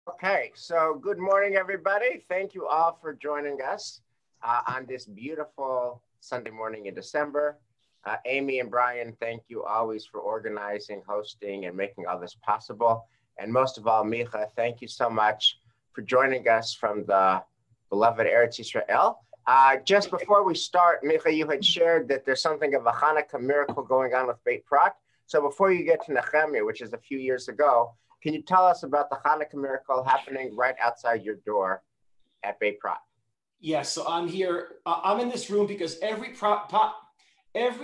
Okay, so good morning, everybody. Thank you all for joining us on this beautiful Sunday morning in December. Amy and Brian, thank you always for organizing, hosting, and making all this possible. And most of all, Micah, thank you so much for joining us from the beloved Eretz Israel. Just before we start, Micah, you had shared that there's something of a Hanukkah miracle going on with Beit Prat. So before you get to Nehemiah, which is a few years ago, can you tell us about the Hanukkah miracle happening right outside your door at Beit Prat? Yes, so I'm here. I'm in this room because every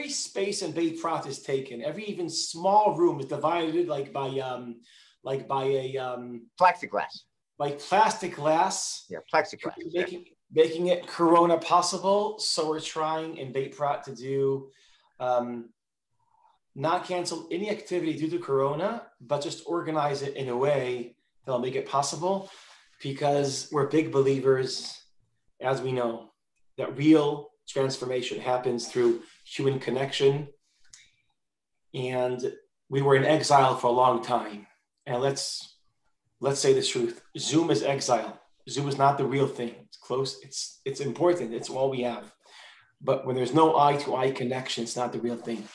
space in Beit Prat is taken. Every even small room is divided by plexiglass, like plastic glass. Yeah, plexiglass. Making it Corona possible. So we're trying in Beit Prat to do. Not cancel any activity due to Corona, but just organize it in a way that'll make it possible, because we're big believers, as we know, that real transformation happens through human connection. And we were in exile for a long time. And let's say the truth. Zoom is exile. Zoom is not the real thing. It's close. It's important. It's all we have. But when there's no eye-to-eye connection, it's not the real thing.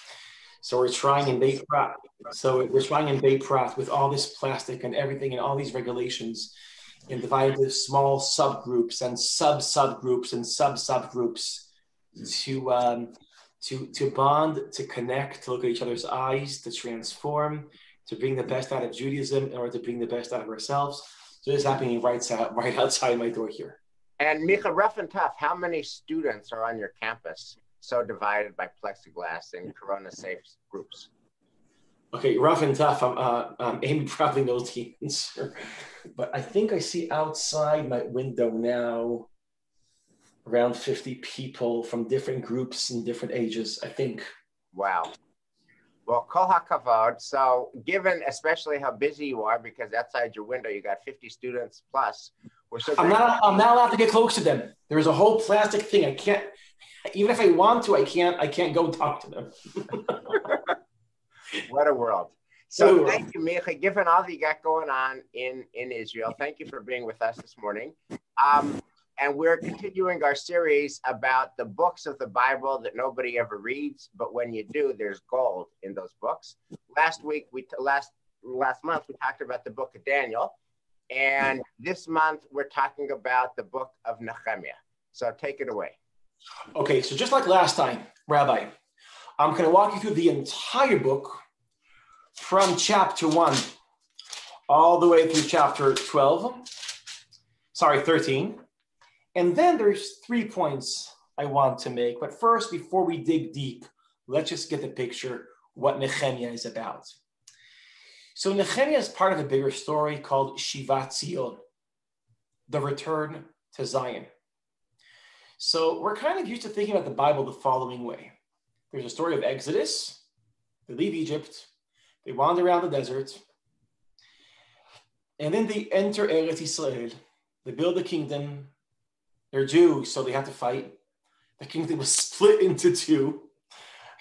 So we're trying in Beit Prat. With all this plastic and everything and all these regulations, and divided into small subgroups and subgroups and subgroups to bond, to connect, to look at each other's eyes, to transform, to bring the best out of Judaism in order to bring the best out of ourselves. So this is happening right outside my door here. And Micha, rough and tough, how many students are on your campus so divided by plexiglass and Corona-safe groups? Okay, rough and tough. Amy probably knows the answer, but I think I see outside my window now around 50 people from different groups and different ages, I think. Wow. Well, kol hakavod. So given especially how busy you are, because outside your window you got 50 students plus, I'm not allowed to get close to them. There's a whole plastic thing. I can't, even if I want to, I can't go talk to them. What a world. So thank you, Micha. Given all that you got going on in Israel, thank you for being with us this morning. And we're continuing our series about the books of the Bible that nobody ever reads, but when you do, there's gold in those books. Last month, we talked about the book of Daniel. And this month, we're talking about the book of Nehemiah. So take it away. Okay, so just like last time, Rabbi, I'm going to walk you through the entire book from chapter 1 all the way through chapter 13. And then there's 3 points I want to make. But first, before we dig deep, let's just get the picture what Nehemiah is about. So Nehemiah is part of a bigger story called Shivat Zion, the return to Zion. So we're kind of used to thinking about the Bible the following way. There's a story of Exodus. They leave Egypt. They wander around the desert. And then they enter Eretz Israel. They build a kingdom. They're Jews, so they have to fight. The kingdom was split into two.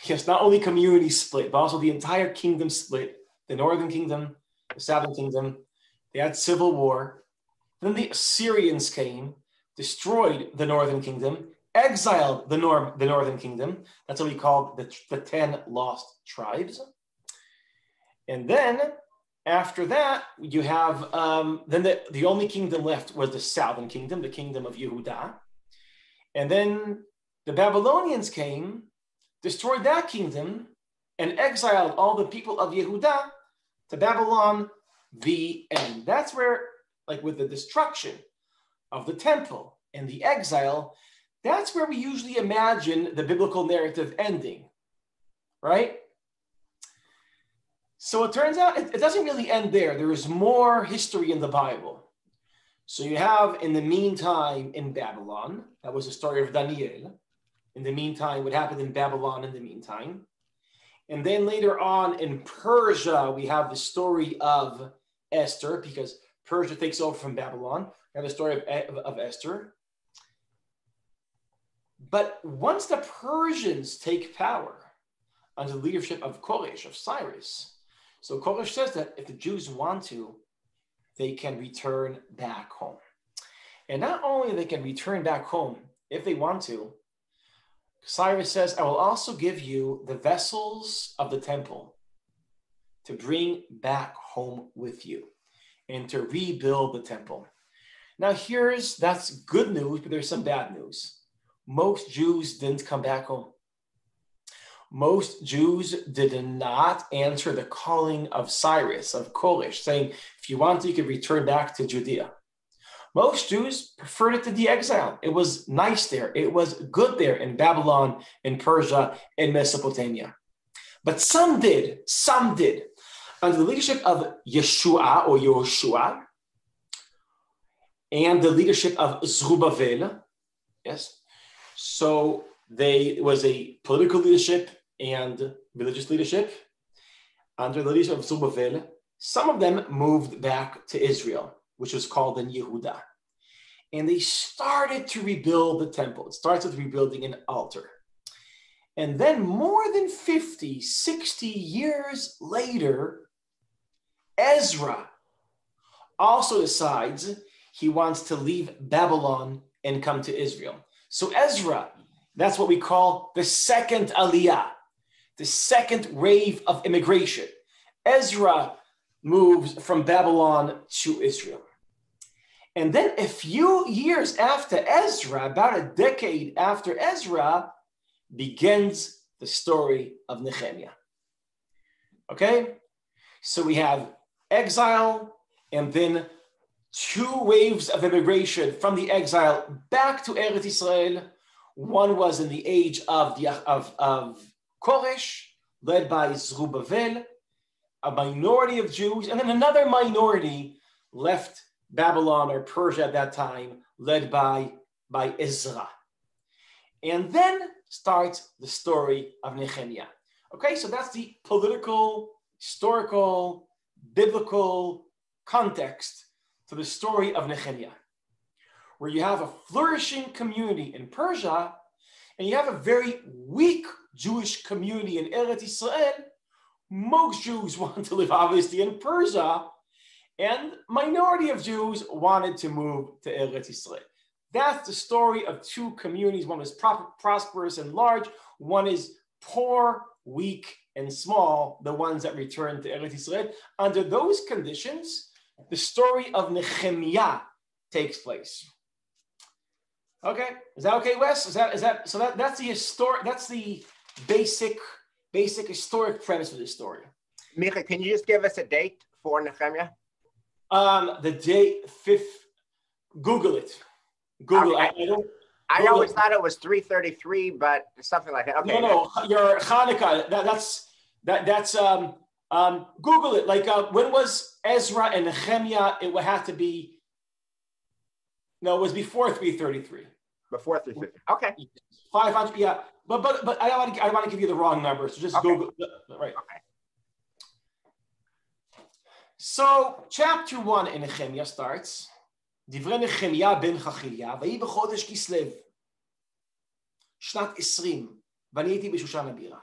Yes, not only community split, but also the entire kingdom split. The northern kingdom, the southern kingdom. They had civil war. Then the Assyrians came, destroyed the northern kingdom, exiled the northern kingdom. That's what we call the 10 lost tribes. And then after that, you have, then the only kingdom left was the southern kingdom, the kingdom of Yehudah. And then the Babylonians came, destroyed that kingdom, and exiled all the people of Yehudah to Babylon, the end. That's where, like with the destruction of the temple and the exile, that's where we usually imagine the biblical narrative ending, right? So it turns out it doesn't really end there. There is more history in the Bible. So you have, in the meantime, in Babylon, that was the story of Daniel. In the meantime, what happened in Babylon in the meantime. And then later on in Persia, we have the story of Esther, because Persia takes over from Babylon. We have the story of Esther. But once the Persians take power under the leadership of Koresh, of Cyrus, so Koresh says that if the Jews want to, they can return back home. And not only they can return back home, if they want to, Cyrus says, I will also give you the vessels of the temple to bring back home with you and to rebuild the temple. Now that's good news, but there's some bad news. Most Jews didn't come back home. Most Jews did not answer the calling of Cyrus, of Koresh, saying, if you want to, you can return back to Judea. Most Jews preferred it to the exile. It was nice there. It was good there in Babylon, in Persia, in Mesopotamia. But some did. Under the leadership of Yeshua or Yehoshua and the leadership of Zerubbabel, yes. So it was a political leadership and religious leadership. Under the leadership of Zerubbabel, some of them moved back to Israel, which was called then Yehuda. And they started to rebuild the temple. It starts with rebuilding an altar. And then more than 50, 60 years later, Ezra also decides he wants to leave Babylon and come to Israel. So Ezra, that's what we call the second Aliyah, the second wave of immigration. Ezra moves from Babylon to Israel. And then a few years after Ezra, about a decade after Ezra, begins the story of Nehemiah. Okay? So we have exile and then two waves of immigration from the exile back to Eretz Israel. One was in the age of Koresh, led by Zerubbabel, a minority of Jews, and then another minority left Babylon or Persia at that time, led by Ezra. And then starts the story of Nehemiah. Okay, so that's the political, historical, biblical context to the story of Nehemiah, where you have a flourishing community in Persia and you have a very weak Jewish community in Eretz Israel. Most Jews want to live obviously in Persia, and minority of Jews wanted to move to Eretz Israel. That's the story of two communities. One is prosperous and large. One is poor, weak, and small, the ones that returned to Eretz Israel. Under those conditions, the story of Nehemiah takes place. Okay, is that okay, Wes? That's the basic historic premise of this story. Micah, can you just give us a date for Nehemiah? The date 5th. Google it. Google. I always thought it was 333, but something like that. Okay. No, your Hanukkah. That's Google it. Like when was Ezra and Nehemiah? It would have to be. No, it was before 333. Before 350. Okay. 500. Yeah, but I want to give you the wrong number. So just okay. Google. Right. Okay. So chapter 1 in Nehemiah starts. דברי נחמיה בן חכליה, ויהי בחודש כסלו, שנת 20, ואני הייתי בשושן הבירה.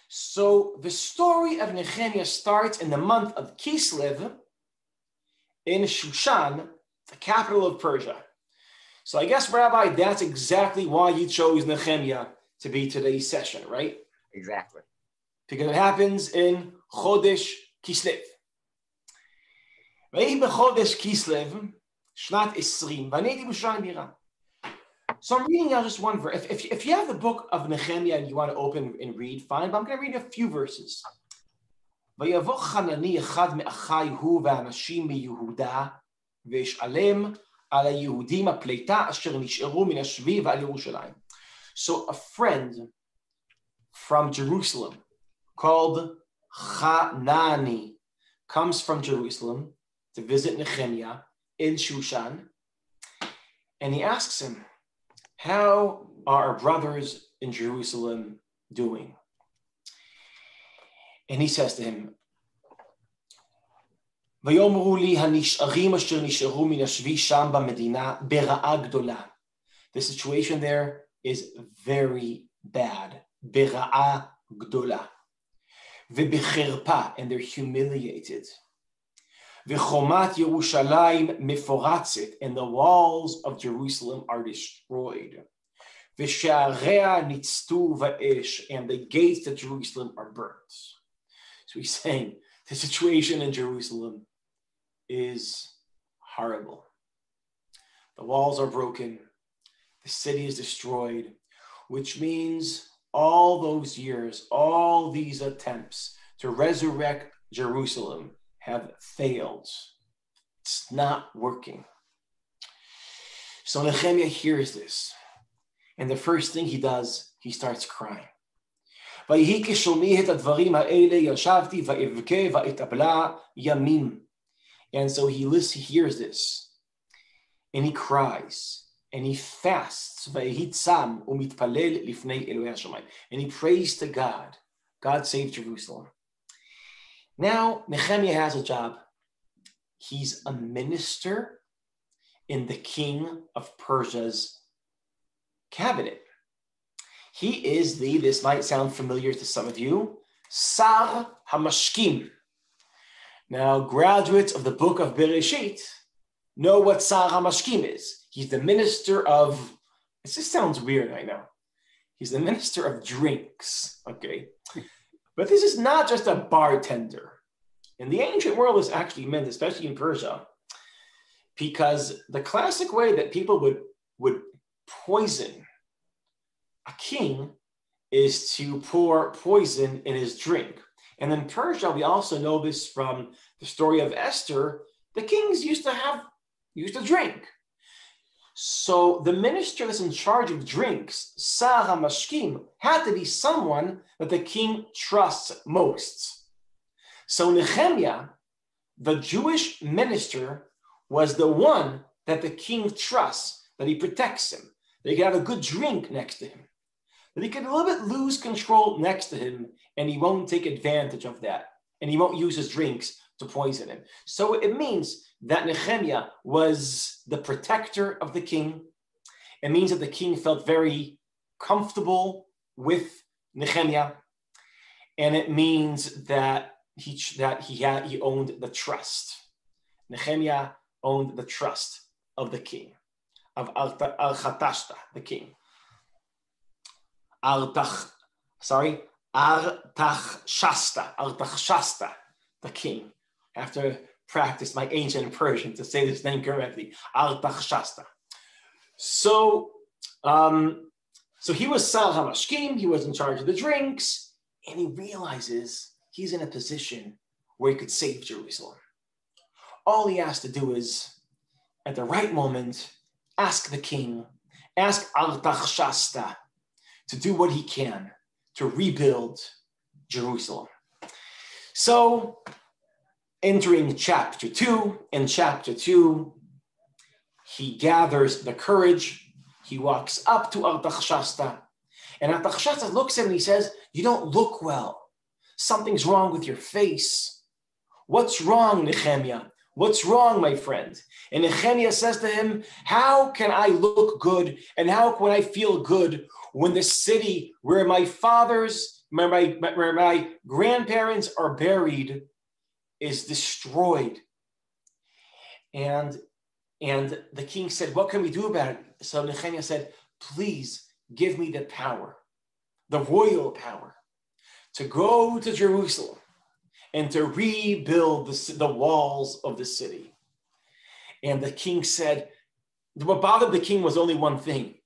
So the story of Nehemiah starts in the month of Kislev in Shushan, the capital of Persia. So I guess, Rabbi, that's exactly why you chose Nehemiah to be today's session, right? Exactly. Because it happens in Chodesh Kislev. ויהי בחודש כסלו, שנת 20, ואני הייתי בשושן הבירה. So I'm reading out just one verse. If you have the book of Nehemiah and you want to open and read, fine, but I'm going to read a few verses. ויבוא חנני אחד מאחי הוא ואנשים מיהודה, וישאלם על היהודים הפליטה אשר נשארו מן השבי ועל ירושלים. So a friend from Jerusalem called Hanani comes from Jerusalem to visit Nehemiah in Shushan, and he asks him, how are our brothers in Jerusalem doing? And he says to him, ויאמרו לי הנשארים אשר נשארו מן השבי שם במדינה ברעה גדולה. The situation there is very bad. ברעה גדולה. ובחרפה, and they're humiliated. V'chomat Yerushalayim miforatzit, and the walls of Jerusalem are destroyed. V'she'area nitztu va'esh, and the gates of Jerusalem are burnt. So he's saying the situation in Jerusalem is horrible. The walls are broken. The city is destroyed, which means all those years, all these attempts to resurrect Jerusalem have failed. It's not working. So Nehemiah hears this, and the first thing he does, he starts crying. And so he hears this, and he cries, and he fasts, and he prays to God. God save Jerusalem. Now, Nehemiah has a job. He's a minister in the king of Persia's cabinet. He is this might sound familiar to some of you, Sar HaMashkim. Now, graduates of the book of Bereshit know what Sar HaMashkim is. He's the minister of, it just sounds weird, I know. He's the minister of drinks, okay? But this is not just a bartender. In the ancient world, this actually meant, especially in Persia, because the classic way that people would poison a king is to pour poison in his drink. And in Persia, we also know this from the story of Esther, the kings used to drink. So the minister that's in charge of drinks, Sar HaMashkim, had to be someone that the king trusts most. So Nehemiah, the Jewish minister, was the one that the king trusts, that he protects him, that he can have a good drink next to him, that he can a little bit lose control next to him, and he won't take advantage of that, and he won't use his drinks to poison him. So it means that Nehemiah was the protector of the king. It means that the king felt very comfortable with Nehemiah, and it means that he owned the trust. Nehemiah owned the trust of the king, of Artachshasta, the king. Artachshasta, the king. I have to practice my ancient Persian to say this name correctly. Artachshasta. So he was Sar HaMashkim, he was in charge of the drinks, and he realizes he's in a position where he could save Jerusalem. All he has to do is, at the right moment, ask the king, ask Artachshasta to do what he can to rebuild Jerusalem. So, entering chapter 2, in chapter 2, he gathers the courage, he walks up to Artachshasta, and Artachshasta looks at him and he says, "You don't look well. Something's wrong with your face. What's wrong, Nehemiah? What's wrong, my friend?" And Nehemiah says to him, "How can I look good and how can I feel good when the city where my grandparents are buried is destroyed?" And the king said, "What can we do about it?" So Nehemiah said, "Please give me the power, the royal power, to go to Jerusalem and to rebuild the walls of the city." And the king said, what bothered the king was only one thing.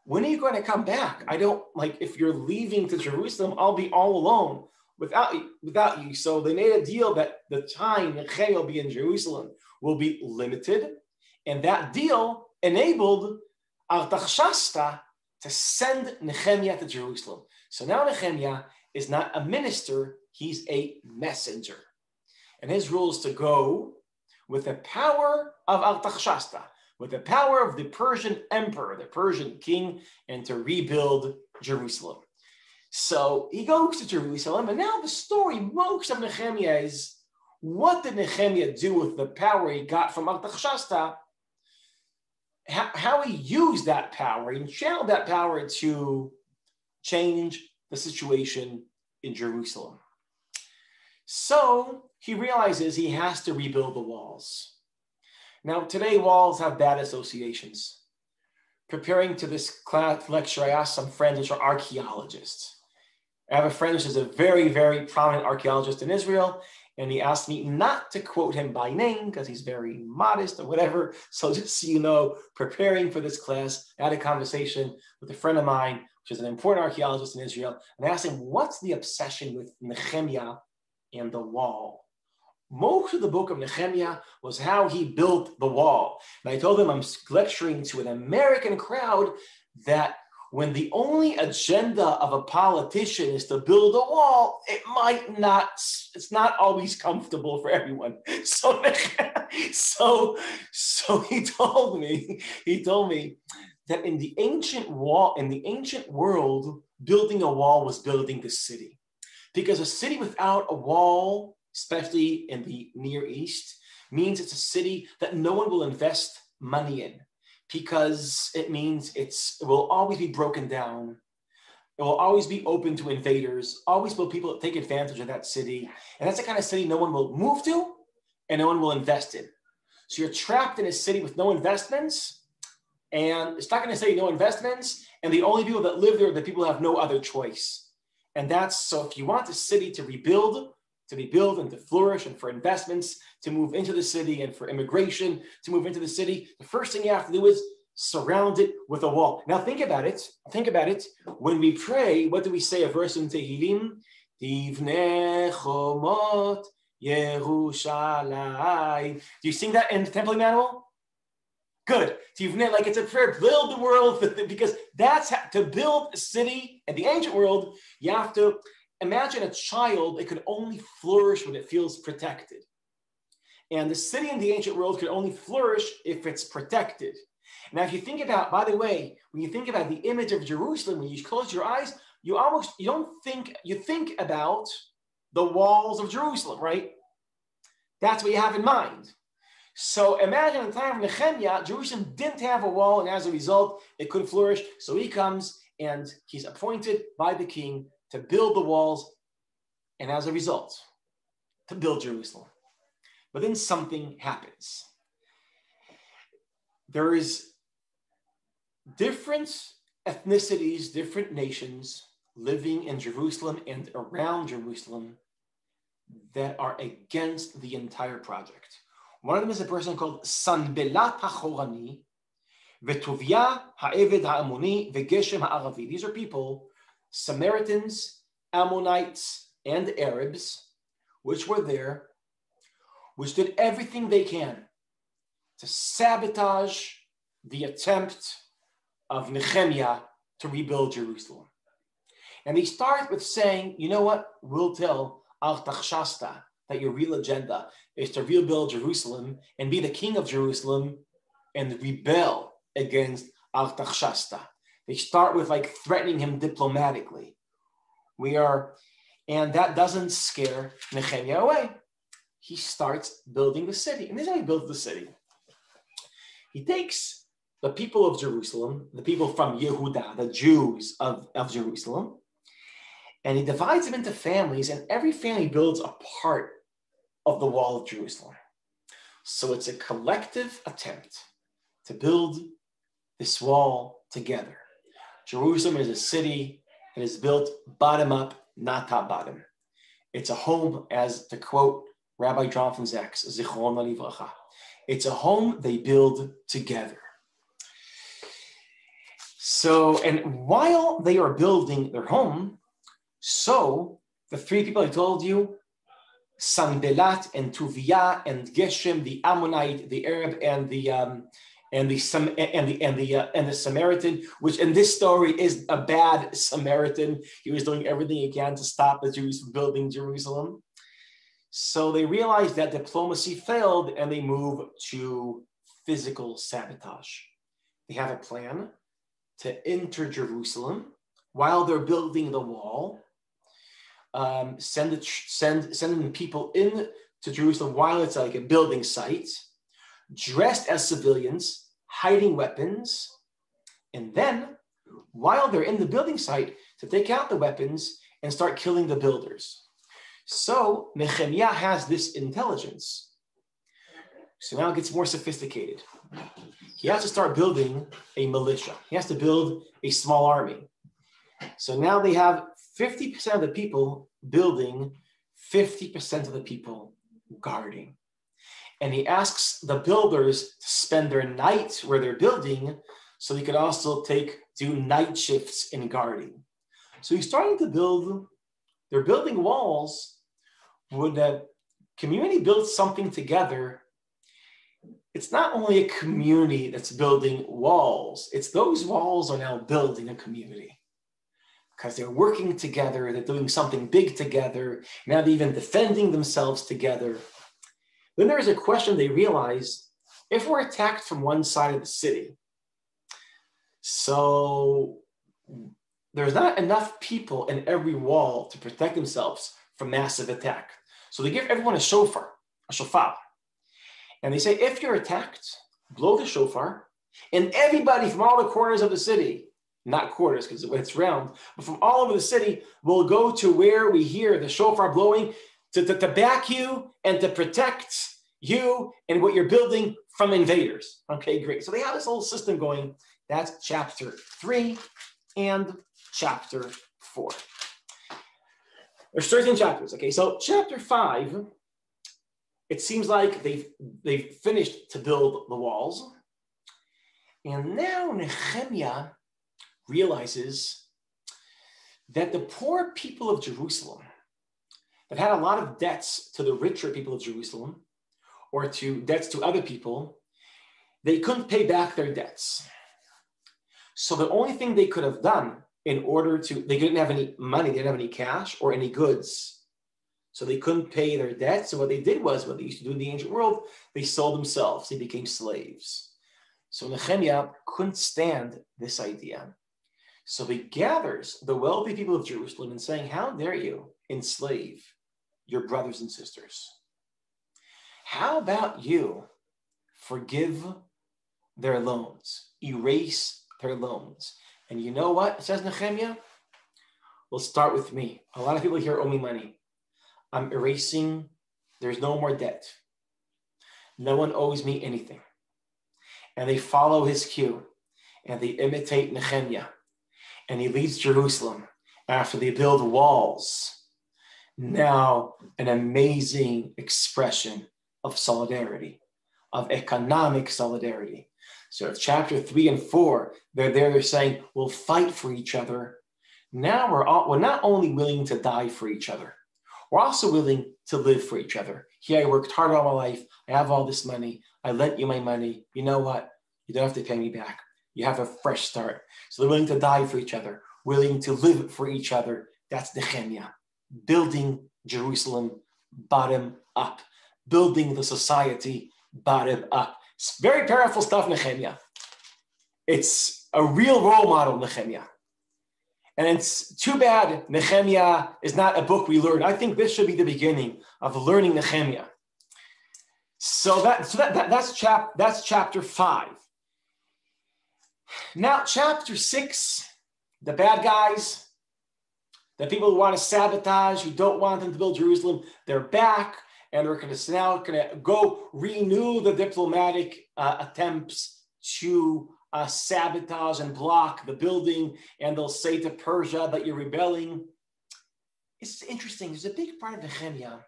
When are you going to come back? I don't, if you're leaving to Jerusalem, I'll be all alone without you. So they made a deal that the time Nehemiah will be in Jerusalem will be limited. And that deal enabled Artachshasta to send Nehemiah to Jerusalem. So now Nehemiah is not a minister, he's a messenger. And his rule is to go with the power of Artachshasta, with the power of the Persian emperor, the Persian king, and to rebuild Jerusalem. So he goes to Jerusalem, and now the story most of Nehemiah is, what did Nehemiah do with the power he got from Artachshasta? How he used that power, he channeled that power to change the situation in Jerusalem. So he realizes he has to rebuild the walls. Now, today, walls have bad associations. Preparing to this class lecture, I asked some friends which are archaeologists. I have a friend which is a very, very prominent archaeologist in Israel, and he asked me not to quote him by name because he's very modest or whatever. So just so you know, preparing for this class, I had a conversation with a friend of mine, which is an important archaeologist in Israel, and I asked him, what's the obsession with Nehemiah and the wall? Most of the book of Nehemiah was how he built the wall. And I told him I'm lecturing to an American crowd that when the only agenda of a politician is to build a wall, it's not always comfortable for everyone. So he told me that in the ancient world, building a wall was building the city. Because a city without a wall, especially in the Near East, means it's a city that no one will invest money in, because it means it will always be broken down. It will always be open to invaders, always will people take advantage of that city. And that's the kind of city no one will move to and no one will invest in. So you're trapped in a city with no investments, and it's not going to say no investments, and the only people that live there are the people who have no other choice. And so if you want the city to rebuild, to be built and to flourish, and for investments to move into the city, and for immigration to move into the city, the first thing you have to do is surround it with a wall. Now think about it. When we pray, what do we say? A verse in Tehillim, Tivnei chomot Yerushalayim. Do you sing that in the Temple Manual? Good. Tivnei, like it's a prayer, build the world, because that's to build a city in the ancient world. You have to imagine a child. It could only flourish when it feels protected. And the city in the ancient world could only flourish if it's protected. Now, if you think about, by the way, when you think about the image of Jerusalem, when you close your eyes, you think about the walls of Jerusalem, right? That's what you have in mind. So imagine in the time of Nehemiah, Jerusalem didn't have a wall, and as a result, it couldn't flourish. So he comes and he's appointed by the king to build the walls, and as a result, to build Jerusalem. But then something happens. There is different ethnicities, different nations living in Jerusalem and around Jerusalem that are against the entire project. One of them is a person called Sanballat HaChorani, Vetovia HaEved HaAmoni, Vegeshem HaAravi. These are people, Samaritans, Ammonites, and Arabs, which were there, which did everything they can to sabotage the attempt of Nehemiah to rebuild Jerusalem. And they start with saying, you know what, we'll tell Artaxerxes that your real agenda is to rebuild Jerusalem and be the king of Jerusalem and rebel against Artaxerxes. They start with threatening him diplomatically. And that doesn't scare Nehemiah away. He starts building the city. And this is how he builds the city. He takes the people of Jerusalem, the people from Yehudah, the Jews of Jerusalem, and he divides them into families, and every family builds a part of the wall of Jerusalem. So it's a collective attempt to build this wall together. Jerusalem is a city that is built bottom up, not top bottom. It's a home, as to quote Rabbi Jonathan Zaks, Zichron Livracha. It's a home they build together. So, and while they are building their home, so the three people I told you, Sanballat and Tuvia and Geshem, the Ammonite, the Arab, and the Samaritan, which in this story is a bad Samaritan. He was doing everything he can to stop the Jews from building Jerusalem. So they realize that diplomacy failed, and they move to physical sabotage. They have a plan to enter Jerusalem while they're building the wall. Sending people in to Jerusalem while it's like a building site, dressed as civilians, hiding weapons, and then while they're in the building site, to take out the weapons and start killing the builders. So Nehemiah has this intelligence. So now it gets more sophisticated. He has to start building a militia. He has to build a small army. So now they have 50% of the people building, 50% of the people guarding. And he asks the builders to spend their night where they're building so they could also do night shifts in guarding. So he's starting to build, they're building walls. When the community builds something together, it's not only a community that's building walls, it's those walls are now building a community. Because they're working together, they're doing something big together, now they're even defending themselves together. Then there's a question they realize, if we're attacked from one side of the city, so there's not enough people in every wall to protect themselves from massive attack. So they give everyone a shofar. And they say, if you're attacked, blow the shofar, and everybody from all the corners of the city, not quarters because it's round, but from all over the city will go to where we hear the shofar blowing to back you and to protect you and what you're building from invaders. Okay, great. So they have this whole system going. That's chapter 3 and chapter 4. There's 13 chapters. Okay, so chapter 5, it seems like they've finished to build the walls. And now Nehemiah realizes that the poor people of Jerusalem that had a lot of debts to the richer people of Jerusalem or to debts to other people, they couldn't pay back their debts. So the only thing they could have done they didn't have any money, they didn't have any cash or any goods. So they couldn't pay their debts. So what they did was, what they used to do in the ancient world, they sold themselves, they became slaves. So Nehemiah couldn't stand this idea. So he gathers the wealthy people of Jerusalem and saying, how dare you enslave your brothers and sisters? How about you forgive their loans, erase their loans? And you know what, says Nehemiah? We'll start with me. A lot of people here owe me money. I'm erasing, there's no more debt. No one owes me anything. And they follow his cue and they imitate Nehemiah. And he leads Jerusalem after they build walls. Now, an amazing expression of solidarity, of economic solidarity. So if chapter 3 and 4, they're saying, we'll fight for each other. Now we're not only willing to die for each other, we're also willing to live for each other. Here, I worked hard all my life. I have all this money. I lent you my money. You know what? You don't have to pay me back. You have a fresh start. So they're willing to die for each other, willing to live for each other. That's Nehemiah, building Jerusalem bottom up, building the society bottom up. It's very powerful stuff, Nehemiah. It's a real role model, Nehemiah. And it's too bad Nehemiah is not a book we learn. I think this should be the beginning of learning Nehemiah. So that's chapter 5. Now, chapter 6, the bad guys, the people who want to sabotage, who don't want them to build Jerusalem, they're back, and we're now going to go renew the diplomatic attempts to sabotage and block the building, and they'll say to Persia that you're rebelling. It's interesting. There's a big part of Nehemiah.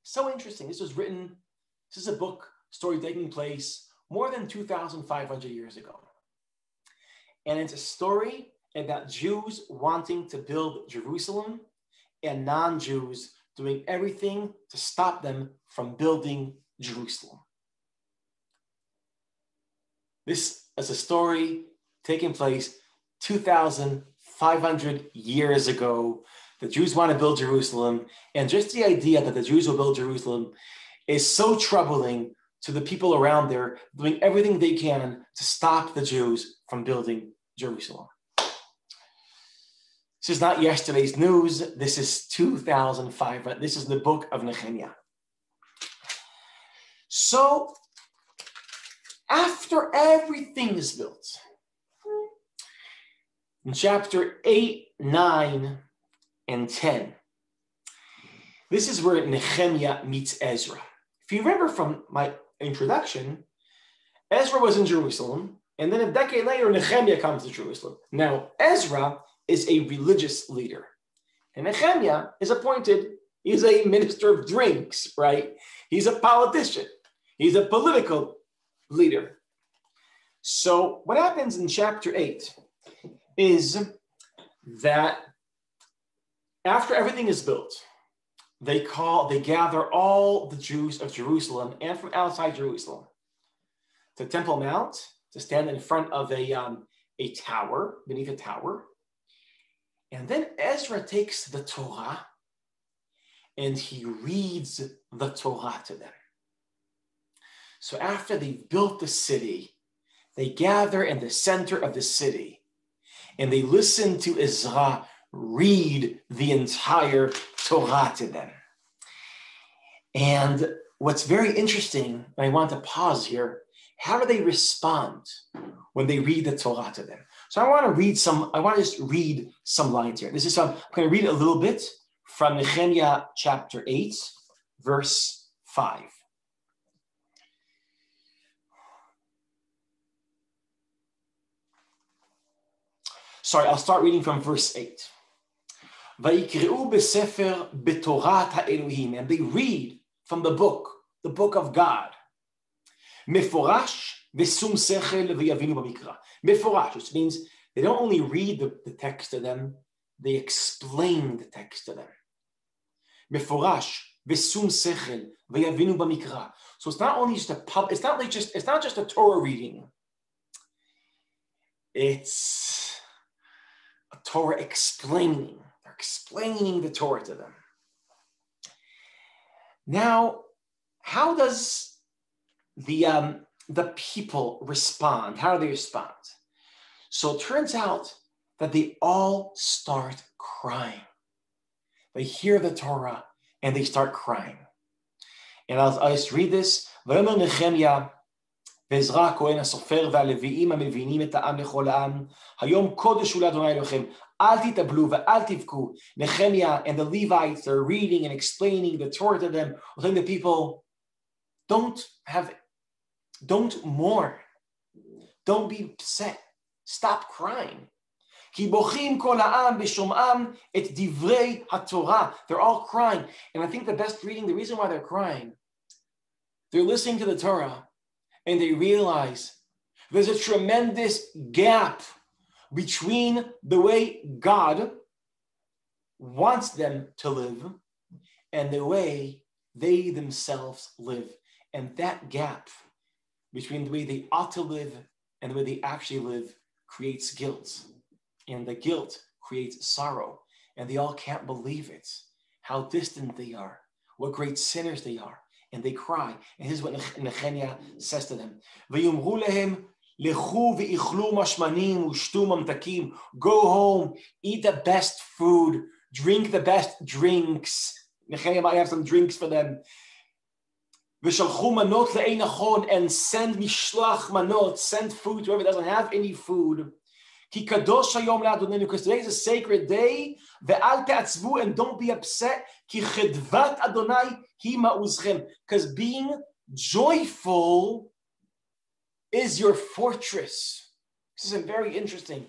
So interesting. This is a book, story taking place more than 2,500 years ago. And it's a story about Jews wanting to build Jerusalem and non-Jews doing everything to stop them from building Jerusalem. This is a story taking place 2,500 years ago. The Jews want to build Jerusalem, and just the idea that the Jews will build Jerusalem is so troubling to the people around there, doing everything they can to stop the Jews from building Jerusalem. This is not yesterday's news. This is 2005. This is the book of Nehemiah. So, after everything is built, in chapter 8, 9, and 10, This is where Nehemiah meets Ezra. If you remember from my introduction, Ezra was in Jerusalem, and then a decade later, Nehemiah comes to Jerusalem. Now, Ezra is a religious leader, and Nehemiah is appointed, he's a minister of drinks, right? He's a politician. He's a political leader. So what happens in chapter 8 is that after everything is built, they gather all the Jews of Jerusalem and from outside Jerusalem to Temple Mount to stand in front of a tower, beneath a tower. And then Ezra takes the Torah and he reads the Torah to them. So after they've built the city, they gather in the center of the city and they listen to Ezra read the entire Torah to them. And what's very interesting, and I want to pause here, how do they respond when they read the Torah to them? So I want to just read some lines here. I'm going to read a little bit from Nehemiah chapter 8, verse 5. Sorry, I'll start reading from verse 8. ויקראו בספר בתורת האלוהים, and they read from the book of God. מפורש ושום שכל ויבינו במקרא. מפורש, which means they don't only read the text to them, they explain the text to them. מפורש ושום שכל ויבינו במקרא. So it's not only just it's not just a Torah reading. It's a Torah explaining. They're explaining the Torah to them. Now, how does the people respond? How do they respond? So it turns out that they all start crying. They hear the Torah and they start crying. And I'll just read this. ויאמר נחמיה ועזרא הכהן הסופר והלוויים המבינים את העם לכל העם, היום קודש הוא לאדוני אלוהיכם, אל תתאבלו ואל תבכו. Nehemiah and the Levites are reading and explaining the Torah to them, telling the people, don't mourn, don't be upset, stop crying. כי בוכים כל העם בשומעם את דברי התורה. They're all crying. And I think the best reading, the reason why they're crying, they're listening to the Torah and they realize there's a tremendous gap between the way God wants them to live and the way they themselves live. And that gap between the way they ought to live and the way they actually live creates guilt. And the guilt creates sorrow. And they all can't believe it, how distant they are, what great sinners they are. And they cry. And here's what Nehemiah says to them. ויאמרו להם, לכו ואכלו משמנים ושתו ממתקים. Go home, eat the best food, drink the best drinks. Nehemiah might have some drinks for them. ושלחו מנות לאין נכון, and send משלח מנות, send food to whoever doesn't have any food. כי קדוש היום לאדוננו, because today is a sacred day, ואל תעצבו, and don't be upset, כי חדוות אדוני היא מעוזכם, because being joyful is your fortress. This is very interesting.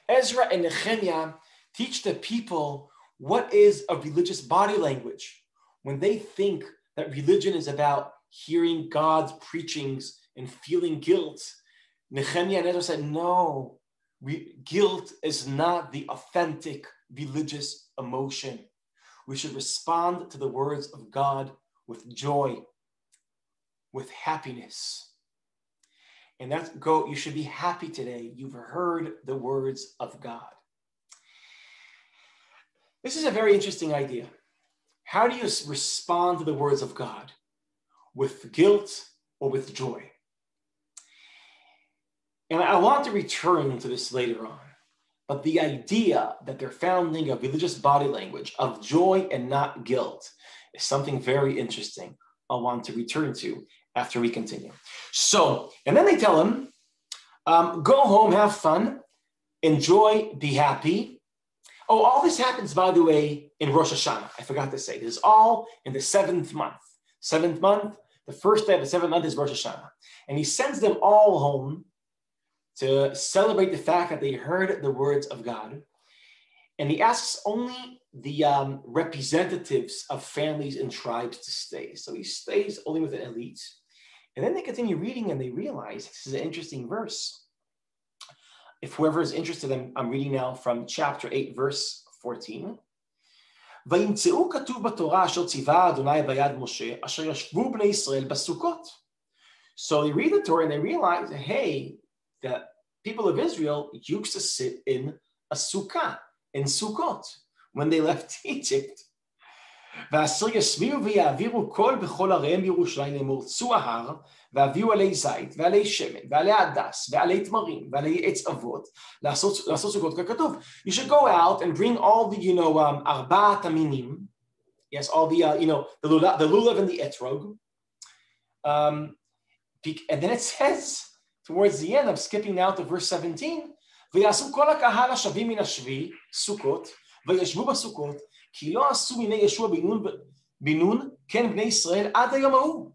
Ezra and Nehemiah teach the people what is a religious body language. When they think that religion is about hearing God's preachings and feeling guilt, Nehemiah and Ezra said, no, guilt is not the authentic religious emotion. We should respond to the words of God with joy, with happiness. And you should be happy today. You've heard the words of God. This is a very interesting idea. How do you respond to the words of God? With guilt or with joy? And I want to return to this later on. But the idea that they're founding a religious body language of joy and not guilt is something very interesting I want to return to after we continue. So, and then they tell him, go home, have fun, enjoy, be happy. Oh, all this happens, by the way, in Rosh Hashanah. I forgot to say, this is all in the 7th month. 7th month, the first day of the 7th month is Rosh Hashanah. And he sends them all home to celebrate the fact that they heard the words of God. And he asks only the representatives of families and tribes to stay. So he stays only with the elite. And then they continue reading and they realize this is an interesting verse. If whoever is interested, I'm reading now from chapter 8, verse 14. וימצאו כתוב בתורה אשר ציווה אדוני ביד משה, אשר ישבו בני ישראל בסוכות. So they read the Torah and they realize, hey, the people of Israel used to sit in a sukkah, in Sukkot, when they left Egypt. ואשר ישביעו ויעבירו כל בכל עריהם בירושלים לאמור צאו ההר והביאו עלי זית ועלי שמן ועלי הדס ועלי תמרים ועלי עץ אבות לעשות סוכות ככתוב. You should go out and bring all the, ארבעת המינים, yes, all the, the lulav and the etrog. And then it says, towards the end, I'm skipping now to verse 17, ויעשו כל הקהל השבים מן השבי סוכות וישבו בסוכות כי לא עשו מיני ישוע בן נון כן בני ישראל עד היום ההוא.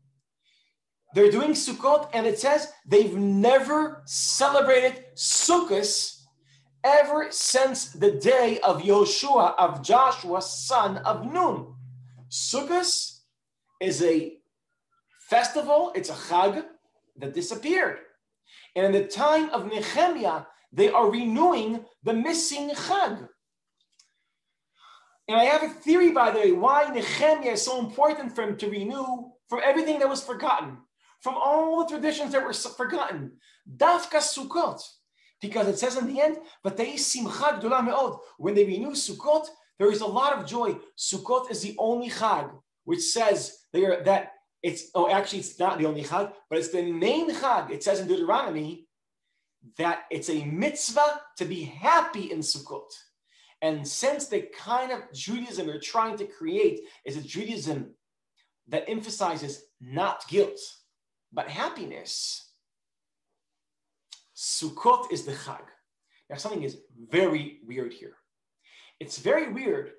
They're doing Sukkot, and it says they've never celebrated Sukkot ever since the day of Yoshua, of Joshua, son of Nun. Sukkot is a festival, it's a chag that disappeared. And in the time of Nehemiah, they are renewing the missing chag. And I have a theory, by the way, why Nehemiah is so important for him to renew from everything that was forgotten, from all the traditions that were forgotten. Dafka Sukkot. Because it says in the end, "Vatei simcha gdola meod." When they renew Sukkot, there is a lot of joy. Sukkot is the only chag which says that it's not the only chag, but it's the main chag. It says in Deuteronomy that it's a mitzvah to be happy in Sukkot. And since the kind of Judaism they're trying to create is a Judaism that emphasizes not guilt, but happiness, Sukkot is the chag. Now, something is very weird here. It's very weird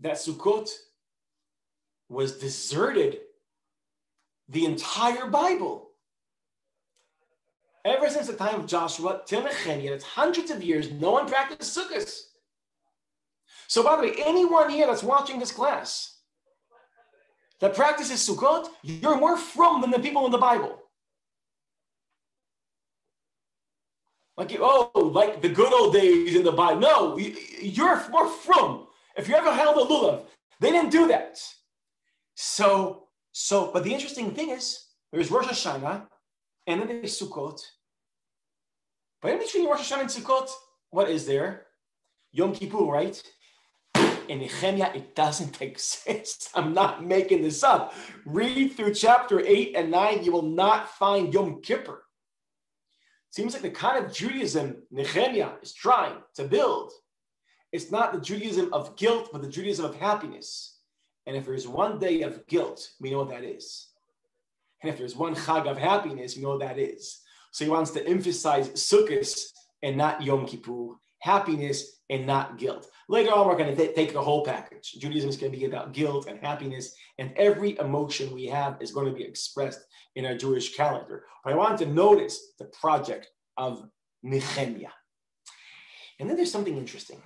that Sukkot was deserted the entire Bible. Ever since the time of Joshua till Nehemiah, it's hundreds of years, no one practiced Sukkot. So, by the way, anyone here that's watching this class that practices Sukkot, you're more frum than the people in the Bible. Like the good old days in the Bible. No, you're more frum. If you ever held a lulav, they didn't do that. But the interesting thing is, there's Rosh Hashanah, and then there's Sukkot. But in between Rosh Hashanah and Sukkot, what is there? Yom Kippur, right? In Nehemiah, it doesn't exist. I'm not making this up. Read through chapter 8 and 9, you will not find Yom Kippur. Seems like the kind of Judaism Nehemiah is trying to build. It's not the Judaism of guilt, but the Judaism of happiness. And if there's one day of guilt, we know what that is. And if there's one chag of happiness, we know what that is. So he wants to emphasize Sukkot and not Yom Kippur, happiness and not guilt. Later on, we're going to take the whole package. Judaism is going to be about guilt and happiness, and every emotion we have is going to be expressed in our Jewish calendar. But I want to notice the project of Nehemiah. And then there's something interesting.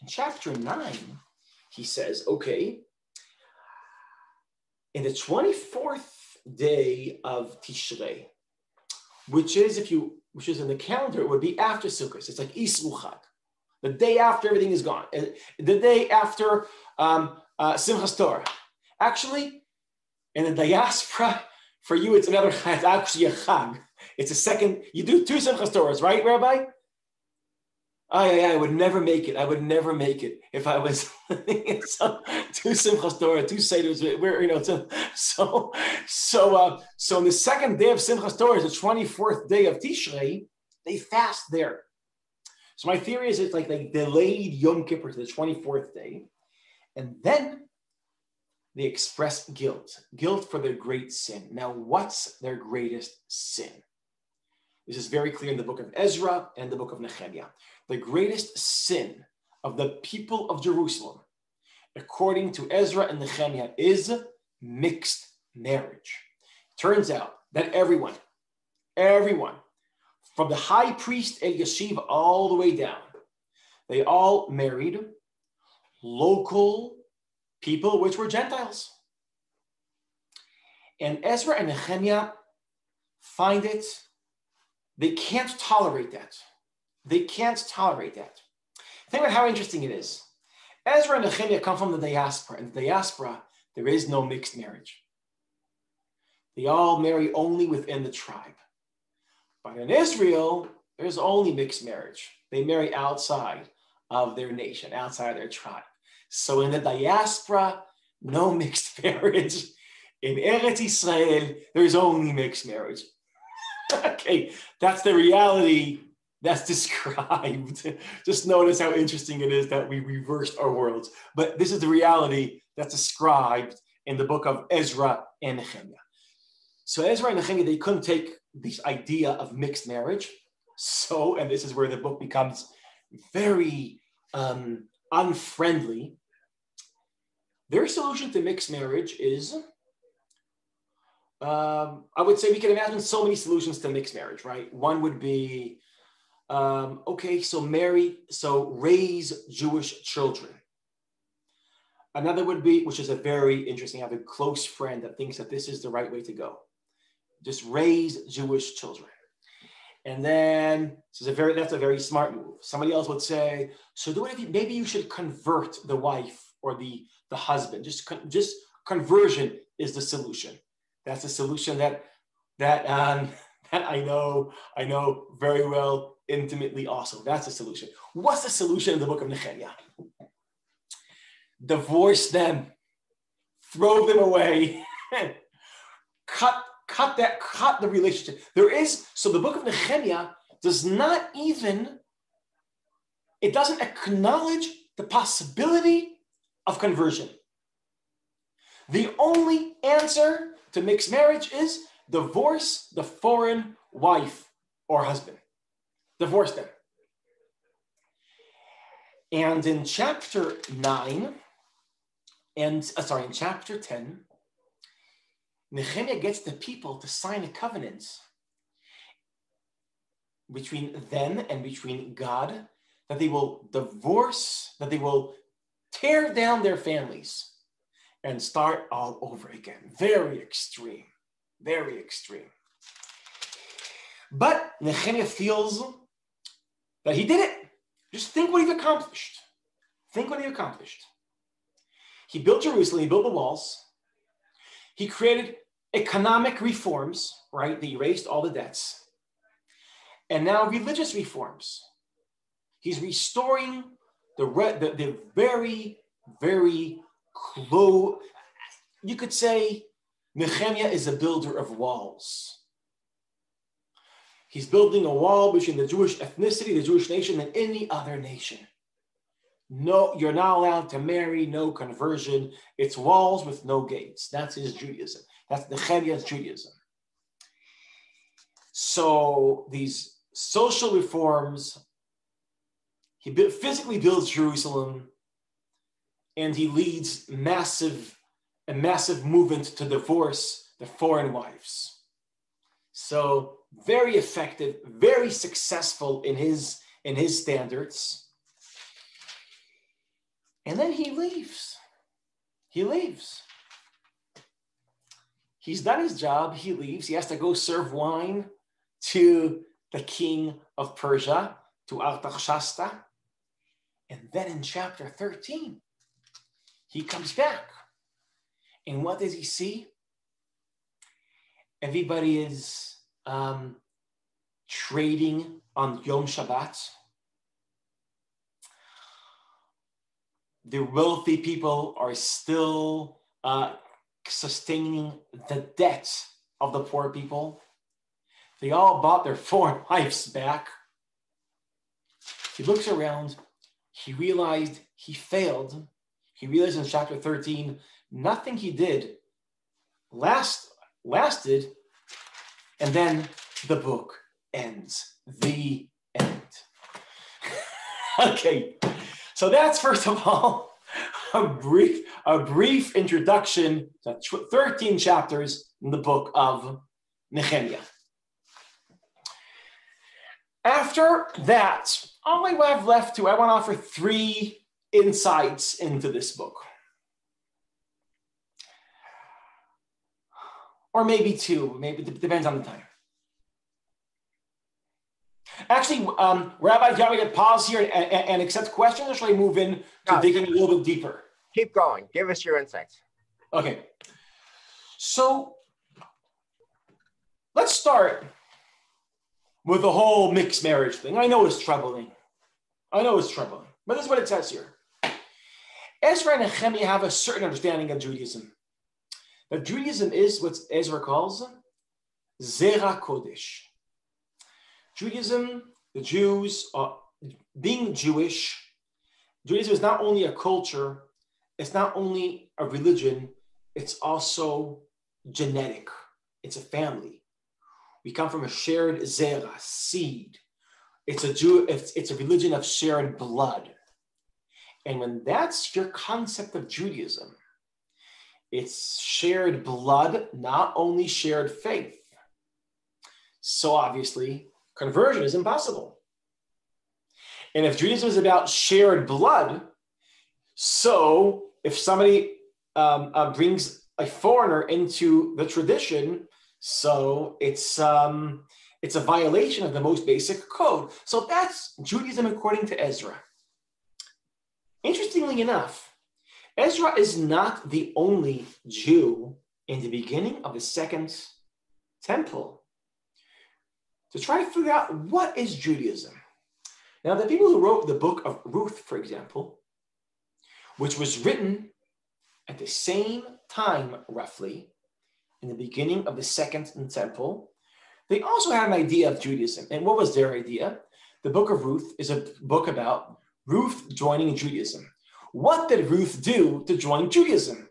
In chapter 9, he says, okay, in the 24th day of Tishrei, which is in the calendar, it would be after Sukkot. It's like Isru Chag. The day after everything is gone. The day after Simchas Torah. Actually, in the diaspora, for you, it's actually a chag. It's a second. You do 2 Simchas Torahs, right, Rabbi? I would never make it. I would never make it if I was 2 Simchas Torah, 2 Seders. So on the second day of Simchas Torah is the 24th day of Tishrei. They fast there. So my theory is it's like they delayed Yom Kippur to the 24th day, and then they express guilt for their great sin. Now, what's their greatest sin? This is very clear in the book of Ezra and the book of Nehemiah. The greatest sin of the people of Jerusalem, according to Ezra and Nehemiah, is mixed marriage. Turns out that everyone, from the high priest Eliashiv all the way down, they all married local people, which were Gentiles. And Ezra and Nehemiah find it, they can't tolerate that. They can't tolerate that. Think about how interesting it is. Ezra and Nehemiah come from the diaspora. In the diaspora, there is no mixed marriage. They all marry only within the tribe. But in Israel, there's only mixed marriage. They marry outside of their nation, outside of their tribe. So in the diaspora, no mixed marriage. In Eretz Israel, there's only mixed marriage. Okay, that's the reality that's described. Just notice how interesting it is that we reversed our worlds. But this is the reality that's described in the book of Ezra and Nehemiah. So Ezra and Nehemiah, they couldn't take this idea of mixed marriage. So, and this is where the book becomes very unfriendly. Their solution to mixed marriage is, I would say we can imagine so many solutions to mixed marriage, right? One would be, raise Jewish children. Another would be, which is a very interesting, I have a close friend that thinks that this is the right way to go. Just raise Jewish children. And then, that's a very smart move. Somebody else would say, so maybe you should convert the wife or the husband. Just conversion is the solution. That's a solution that I know very well, intimately also. That's the solution. What's the solution in the book of Nehemiah? Divorce them, throw them away, cut the relationship. So the book of Nehemiah doesn't acknowledge the possibility of conversion. The only answer to mixed marriage is divorce the foreign wife or husband. Divorce them. And in chapter 9, in chapter 10, Nehemiah gets the people to sign a covenant between them and between God that they will tear down their families and start all over again. Very extreme, very extreme. But Nehemiah feels that he did it. Just think what he accomplished. He built Jerusalem, he built the walls. He created economic reforms, right? They erased all the debts. And now religious reforms. He's restoring the very, very close. You could say Nehemiah is a builder of walls. He's building a wall between the Jewish ethnicity, the Jewish nation, and any other nation. No, you're not allowed to marry, no conversion. It's walls with no gates. That's his Judaism. That's Nehemiah's Judaism. So these social reforms, he physically builds Jerusalem, and he leads a massive movement to divorce the foreign wives. So very effective, very successful in his standards. And then he leaves. He's done his job. He leaves. He has to go serve wine to the king of Persia, to Artaxerxes. And then in chapter 13, he comes back. And what does he see? Everybody is trading on Yom Shabbat. The wealthy people are still sustaining the debt of the poor people. They all bought their foreign wives back. He looks around. He realized he failed. He realized in chapter 13, nothing he did lasted. And then the book ends. The end. Okay. So that's, first of all, a brief introduction to 13 chapters in the book of Nehemiah. After that, all I have left I want to offer 3 insights into this book. Or maybe 2, maybe it depends on the time. Actually, Rabbi, do you want me to pause here and accept questions, or should I move in to digging a little bit deeper? Keep going. Give us your insights. Okay. So let's start with the whole mixed marriage thing. I know it's troubling. But this is what it says here. Ezra and Nehemiah have a certain understanding of Judaism. That Judaism is what Ezra calls Zera Kodesh. Judaism, the Jews, being Jewish, Judaism is not only a culture, it's not only a religion, it's also genetic. It's a family. We come from a shared zera, seed. It's a religion of shared blood. And when that's your concept of Judaism, it's shared blood, not only shared faith. So obviously, conversion is impossible. And if Judaism is about shared blood, so if somebody brings a foreigner into the tradition, so it's a violation of the most basic code. So that's Judaism according to Ezra. Interestingly enough, Ezra is not the only Jew in the beginning of the second temple to try to figure out what is Judaism. Now, the people who wrote the book of Ruth, for example, which was written at the same time, roughly, in the beginning of the second temple, they also had an idea of Judaism. And what was their idea? The book of Ruth is a book about Ruth joining Judaism. What did Ruth do to join Judaism?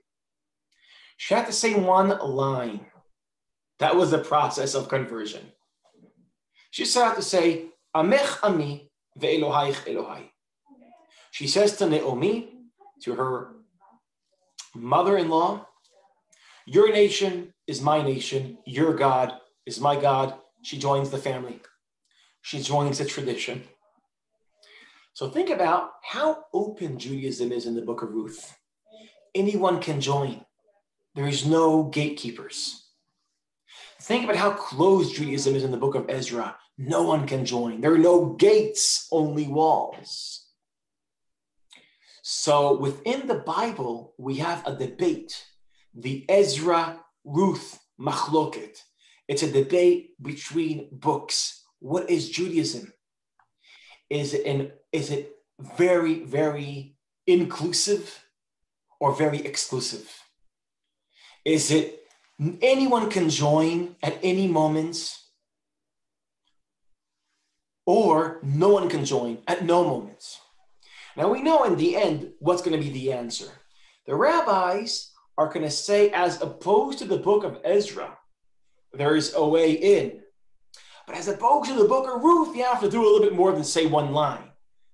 She had to say one line. That was the process of conversion. She started to say, Amech Ami ve'Elohaich Elohai. She says to Naomi, to her mother-in-law, your nation is my nation, your God is my God. She joins the family. She joins the tradition. So think about how open Judaism is in the book of Ruth. Anyone can join. There is no gatekeepers. Think about how closed Judaism is in the book of Ezra. No one can join. There are no gates, only walls. So within the Bible, we have a debate, the Ezra-Ruth machloket. It's a debate between books. What is Judaism? Is it very, very inclusive or very exclusive? Is it anyone can join at any moment, or no one can join at no moment? Now we know in the end what's going to be the answer. The rabbis are going to say, as opposed to the book of Ezra, there is a way in. But as opposed to the book of Ruth, you have to do a little bit more than say one line.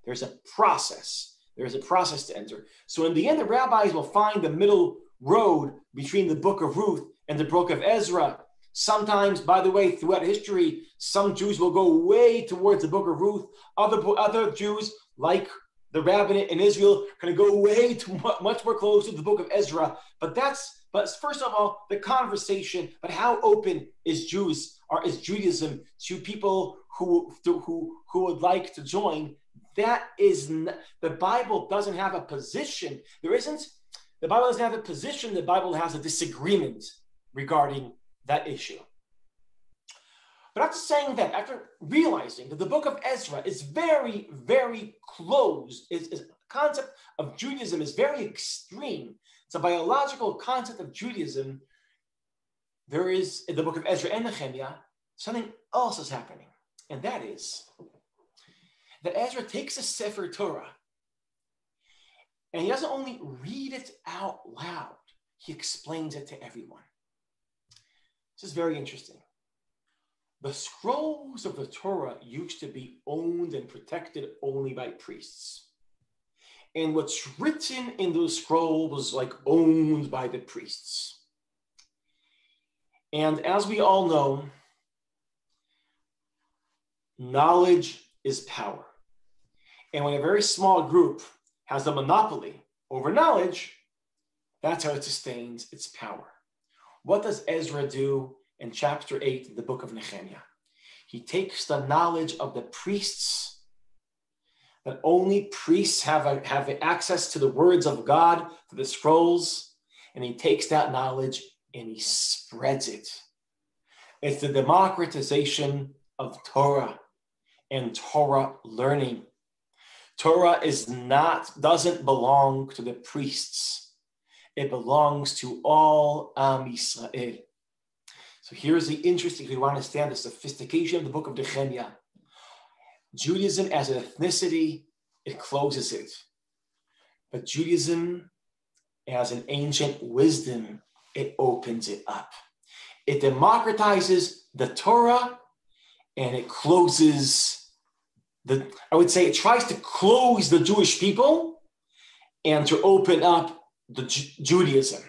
There's a process. There's a process to enter. So in the end, the rabbis will find the middle road between the book of Ruth and the book of Ezra. Sometimes, by the way, throughout history, some Jews will go way towards the book of Ruth. Other Jews, like the rabbinate in Israel, going to go way too much more close to the book of Ezra. But first of all, the conversation, but how open is Judaism to people who would like to join? That is the Bible doesn't have a position. The Bible doesn't have a position. The Bible has a disagreement regarding that issue. But after saying that, after realizing that the book of Ezra is very, very closed, the concept of Judaism is very extreme. It's a biological concept of Judaism. There is, in the book of Ezra and Nehemiah, something else is happening. And that is that Ezra takes a Sefer Torah and he doesn't only read it out loud, he explains it to everyone. This is very interesting. The scrolls of the Torah used to be owned and protected only by priests. and what's written in those scrolls was like owned by the priests. And as we all know, knowledge is power. And when a very small group has a monopoly over knowledge, that's how it sustains its power. What does Ezra do in chapter 8 of the book of Nehemiah? He takes the knowledge of the priests, that only priests have access to the words of God, to the scrolls, and he takes that knowledge and he spreads it. It's the democratization of Torah and Torah learning. Torah doesn't belong to the priests. It belongs to all Am Yisrael. So here's the interesting, if we want to understand the sophistication of the book of Nehemiah. Judaism as an ethnicity, it closes it. But Judaism as an ancient wisdom, it opens it up. It democratizes the Torah and it closes it tries to close the Jewish people and to open up the Judaism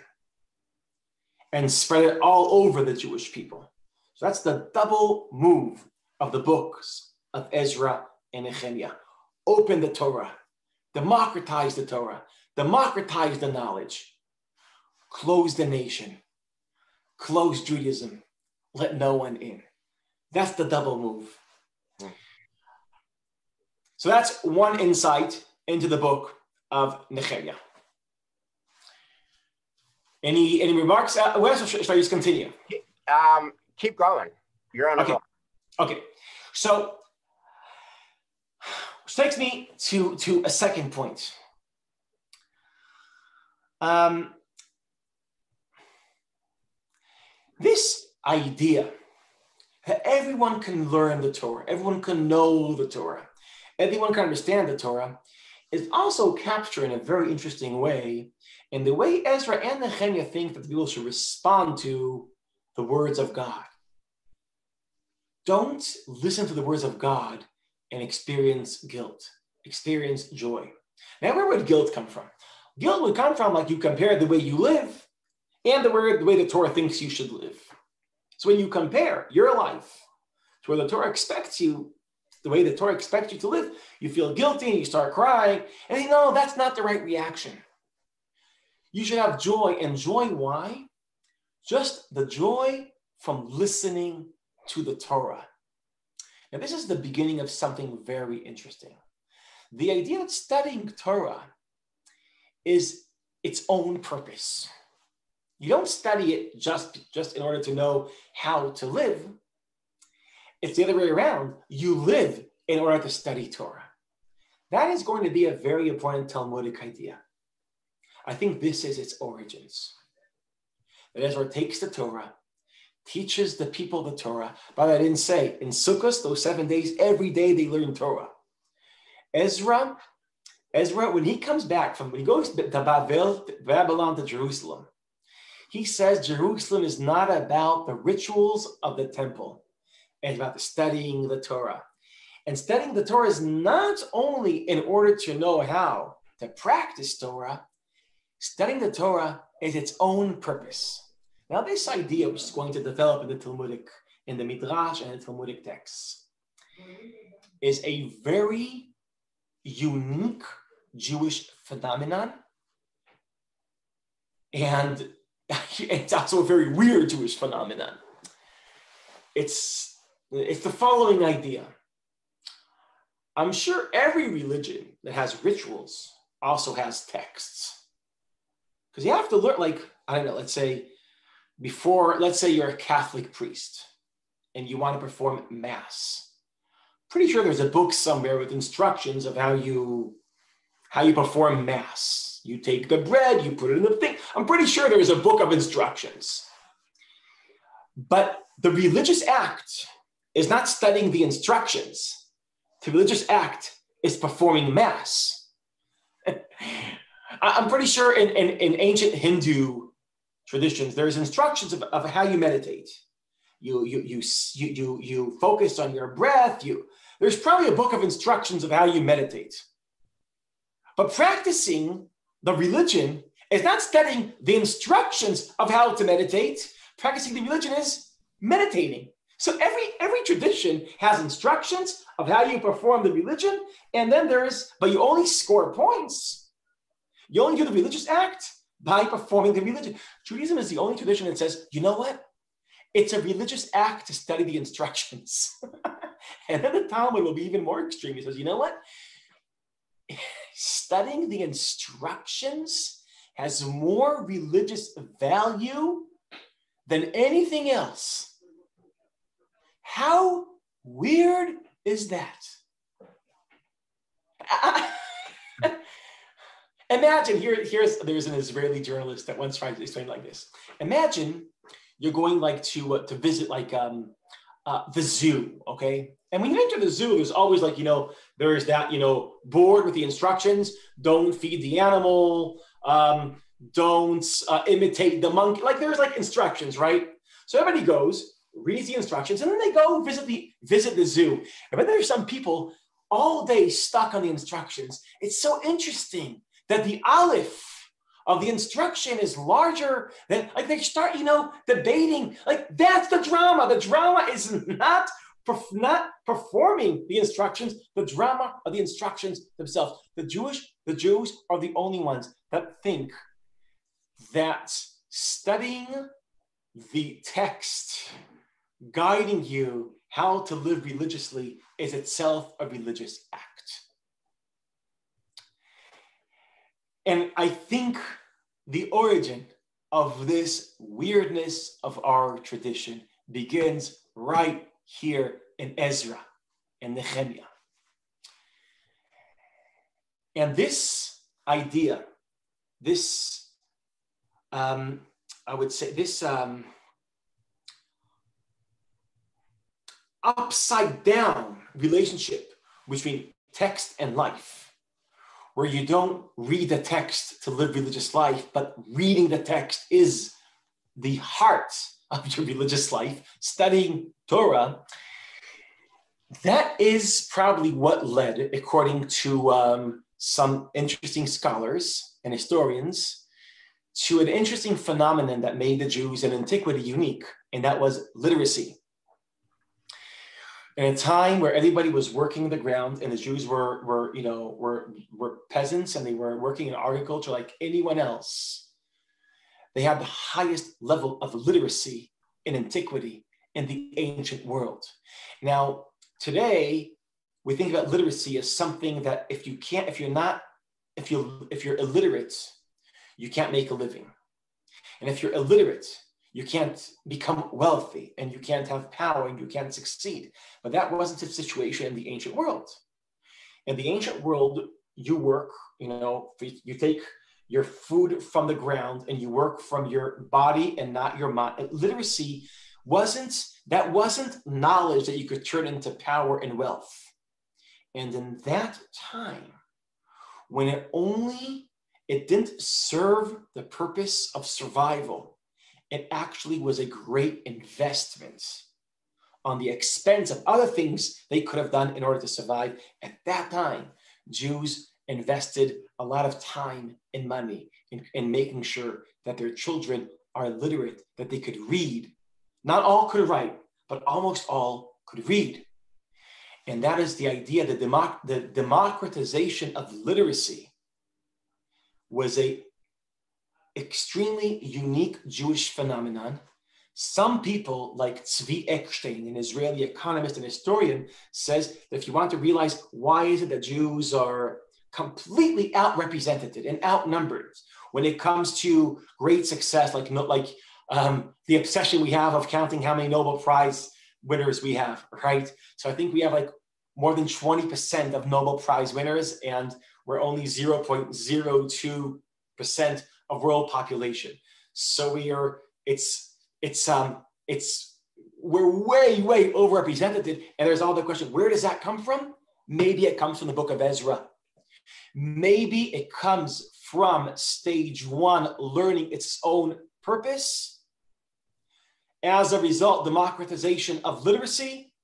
and spread it all over the Jewish people. So that's the double move of the books of Ezra and Nehemiah. Open the Torah, democratize the Torah, democratize the knowledge, close the nation, close Judaism, let no one in. That's the double move. So that's one insight into the book of Nehemiah. Any remarks? Should I just continue? Keep going. You're on a roll. Okay. So, which takes me to a second point. This idea that everyone can learn the Torah, everyone can know the Torah, everyone can understand the Torah, is also captured in a very interesting way in the way Ezra and Nehemiah think that the people should respond to the words of God. Don't listen to the words of God and experience guilt, experience joy. Now, where would guilt come from? Guilt would come from like you compare the way you live and the way the Torah thinks you should live. So when you compare your life to where the Torah expects you, the way the Torah expects you to live, you feel guilty and you start crying. And you know, that's not the right reaction. You should have joy. And joy, why? Just the joy from listening to the Torah. Now, this is the beginning of something very interesting. The idea that studying Torah is its own purpose. You don't study it just in order to know how to live. It's the other way around. You live in order to study Torah. That is going to be a very important Talmudic idea. I think this is its origins. That Ezra takes the Torah, teaches the people the Torah. But I didn't say, in Sukkot, those 7 days, every day they learn Torah. Ezra, when he comes back when he goes to Babylon to Jerusalem, he says Jerusalem is not about the rituals of the temple. It's about the studying the Torah. And studying the Torah is not only in order to know how to practice Torah, studying the Torah is its own purpose. Now, this idea which is going to develop in the Midrash and the Talmudic texts, is a very unique Jewish phenomenon. And it's also a very weird Jewish phenomenon. It's the following idea. I'm sure every religion that has rituals also has texts. Because you have to learn, let's say you're a Catholic priest and you want to perform Mass. Pretty sure there's a book somewhere with instructions of how you perform Mass. You take the bread, you put it in the thing. I'm pretty sure there's a book of instructions. But the religious act is not studying the instructions. The religious act is performing Mass. I'm pretty sure in ancient Hindu traditions, there's instructions of how you meditate. You focus on your breath. There's probably a book of instructions of how you meditate. But practicing the religion is not studying the instructions of how to meditate. Practicing the religion is meditating. So every tradition has instructions of how you perform the religion, and then but you only score points. You only do the religious act by performing the religion. Judaism is the only tradition that says, you know what? It's a religious act to study the instructions. And then the Talmud will be even more extreme. He says, you know what? Studying the instructions has more religious value than anything else. How weird is that? Imagine, there's an Israeli journalist that once tried to explain like this. Imagine you're going to visit the zoo, okay? And when you enter the zoo, there's always there's that, board with the instructions. Don't feed the animal. Don't imitate the monkey. There's instructions, right? So everybody goes, reads the instructions, and then they go visit the zoo. And then there's some people all day stuck on the instructions. It's so interesting that the aleph of the instruction is larger than, they start, debating. That's the drama. The drama is not performing the instructions, the drama of the instructions themselves. The Jews are the only ones that think that studying the text, guiding you how to live religiously, is itself a religious act. And I think the origin of this weirdness of our tradition begins right here in Ezra and Nehemiah. And this idea, upside down relationship between text and life, where you don't read the text to live religious life, but reading the text is the heart of your religious life, studying Torah. That is probably what led, according to some interesting scholars and historians, to an interesting phenomenon that made the Jews in antiquity unique, and that was literacy. In a time where everybody was working the ground, and the Jews were peasants, and they were working in agriculture like anyone else, they had the highest level of literacy in antiquity in the ancient world. Now, today, we think about literacy as something that if you're illiterate, you can't make a living. And if you're illiterate, you can't become wealthy, and you can't have power, and you can't succeed. But that wasn't the situation in the ancient world. In the ancient world, you work, you take your food from the ground, and you work from your body and not your mind. Literacy wasn't knowledge that you could turn into power and wealth. And in that time, when it didn't serve the purpose of survival, it actually was a great investment on the expense of other things they could have done in order to survive. At that time, Jews invested a lot of time and money in making sure that their children are literate, that they could read. Not all could write, but almost all could read. And that is the idea that the democratization of literacy was a extremely unique Jewish phenomenon. Some people, like Tzvi Eckstein, an Israeli economist and historian, says that if you want to realize why is it that Jews are completely outrepresented and outnumbered when it comes to great success, the obsession we have of counting how many Nobel Prize winners we have, right? So I think we have more than 20% of Nobel Prize winners, and we're only 0.02% of world population. So we're way overrepresented. And there's all the question, where does that come from? Maybe it comes from the book of Ezra. Maybe it comes from stage one, learning its own purpose. As a result, democratization of literacy.